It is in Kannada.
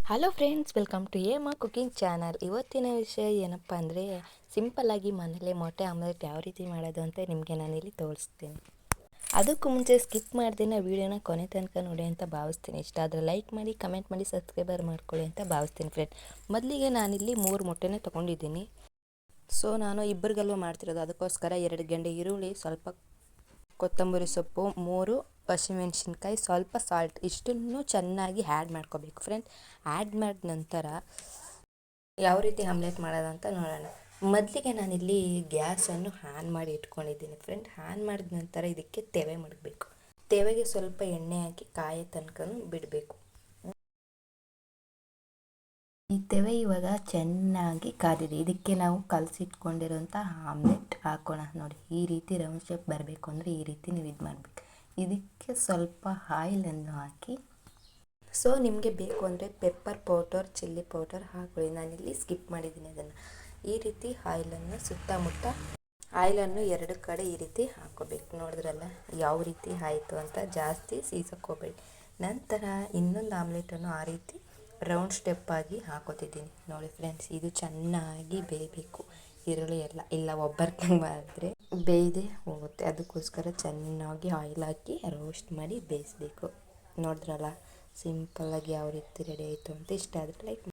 ಹಲೋ ಫ್ರೆಂಡ್ಸ್, ವೆಲ್ಕಮ್ ಟು ಏಮಾ ಕುಕಿಂಗ್ ಚಾನಲ್. ಇವತ್ತಿನ ವಿಷಯ ಏನಪ್ಪ ಅಂದರೆ ಸಿಂಪಲ್ಲಾಗಿ ಮನೇಲಿ ಮೊಟ್ಟೆ ಆಮ್ಲೆಟ್ ಯಾವ ರೀತಿ ಮಾಡೋದು ಅಂತ ನಿಮಗೆ ನಾನಿಲ್ಲಿ ತೋರಿಸ್ತೀನಿ. ಅದಕ್ಕೂ ಮುಂಚೆ ಸ್ಕಿಪ್ ಮಾಡ್ದೇನೆ ವೀಡಿಯೋನ ಕೊನೆ ತನಕ ನೋಡಿ ಅಂತ ಭಾವಿಸ್ತೀನಿ. ಇಷ್ಟ ಆದರೆ ಲೈಕ್ ಮಾಡಿ, ಕಮೆಂಟ್ ಮಾಡಿ, ಸಬ್ಸ್ಕ್ರೈಬರ್ ಮಾಡ್ಕೊಳ್ಳಿ ಅಂತ ಭಾವಿಸ್ತೀನಿ ಫ್ರೆಂಡ್. ಮೊದಲಿಗೆ ನಾನಿಲ್ಲಿ 3 ಮೊಟ್ಟೆನ ತೊಗೊಂಡಿದ್ದೀನಿ. ಸೊ ನಾನು ಇಬ್ಬರಿಗಲ್ವ ಮಾಡ್ತಿರೋದು, ಅದಕ್ಕೋಸ್ಕರ 2 ಗೆಂಡೆ ಈರುಳ್ಳಿ, ಸ್ವಲ್ಪ ಕೊತ್ತಂಬರಿ ಸೊಪ್ಪು, 3 ಹಸಿಮೆಣ್ಸಿನ್ಕಾಯಿ, ಸ್ವಲ್ಪ ಸಾಲ್ಟ್, ಇಷ್ಟನ್ನು ಚೆನ್ನಾಗಿ ಆ್ಯಡ್ ಮಾಡ್ಕೋಬೇಕು ಫ್ರೆಂಡ್. ಆ್ಯಡ್ ಮಾಡಿದ ನಂತರ ಯಾವ ರೀತಿ ಆಮ್ಲೆಟ್ ಮಾಡೋದಂತ ನೋಡೋಣ. ಮೊದಲಿಗೆ ನಾನಿಲ್ಲಿ ಗ್ಯಾಸನ್ನು ಆನ್ ಮಾಡಿ ಇಟ್ಕೊಂಡಿದ್ದೀನಿ ಫ್ರೆಂಡ್. ಆನ್ ಮಾಡಿದ ನಂತರ ಇದಕ್ಕೆ ತೆವೆ ಮಾಡಬೇಕು. ತೆವೆಗೆ ಸ್ವಲ್ಪ ಎಣ್ಣೆ ಹಾಕಿ ಕಾಯೋ ತನಕ ಬಿಡಬೇಕು. ಈ ತೆವೆ ಇವಾಗ ಚೆನ್ನಾಗಿ ಕಾದಿದೆ. ಇದಕ್ಕೆ ನಾವು ಕಲಸಿಟ್ಕೊಂಡಿರೋಂಥ ಆಮ್ಲೆಟ್ ಹಾಕೋಣ. ನೋಡಿ, ಈ ರೀತಿ ರೌಂಡ್ ಶೇಪ್ ಬರಬೇಕು ಅಂದರೆ ಈ ರೀತಿ ನೀವು ಇದು ಮಾಡಬೇಕು. ಇದಕ್ಕೆ ಸ್ವಲ್ಪ ಆಯಿಲನ್ನು ಹಾಕಿ, ಸೊ ನಿಮಗೆ ಬೇಕು ಅಂದರೆ ಪೆಪ್ಪರ್ ಪೌಡರ್, ಚಿಲ್ಲಿ ಪೌಡರ್ ಹಾಕೊಳ್ಳಿ. ನಾನಿಲ್ಲಿ ಸ್ಕಿಪ್ ಮಾಡಿದ್ದೀನಿ ಅದನ್ನು. ಈ ರೀತಿ ಆಯಿಲನ್ನು ಸುತ್ತಮುತ್ತ ಆಯಿಲನ್ನು 2 ಕಡೆ ಈ ರೀತಿ ಹಾಕೋಬೇಕು. ನೋಡಿದ್ರಲ್ಲ ಯಾವ ರೀತಿ ಆಯಿತು ಅಂತ. ಜಾಸ್ತಿ ಸೀಸಕ್ಕೋಬೇಡಿ. ನಂತರ ಇನ್ನೊಂದು ಆಮ್ಲೆಟನ್ನು ಆ ರೀತಿ ರೌಂಡ್ ಸ್ಟೆಪ್ ಆಗಿ ಹಾಕೋತಿದ್ದೀನಿ. ನೋಡಿ ಫ್ರೆಂಡ್ಸ್, ಇದು ಚೆನ್ನಾಗಿ ಬೇಯಬೇಕು. ಈರುಳ್ಳಿ ಇಲ್ಲ ಒಬ್ಬರ್ಕಂಗೆ ಮಾಡಿದ್ರೆ ಬೇಯದೆ ಹೋಗುತ್ತೆ. ಅದಕ್ಕೋಸ್ಕರ ಚೆನ್ನಾಗಿ ಆಯಿಲ್ ಹಾಕಿ ರೋಸ್ಟ್ ಮಾಡಿ ಬೇಯಿಸಬೇಕು. ನೋಡಿದ್ರಲ್ಲ ಸಿಂಪಲ್ಲಾಗಿ ಯಾವ ರೀತಿ ರೆಡಿ ಆಯಿತು ಅಂತ. ಇಷ್ಟ ಆದರೆ ಲೈಕ್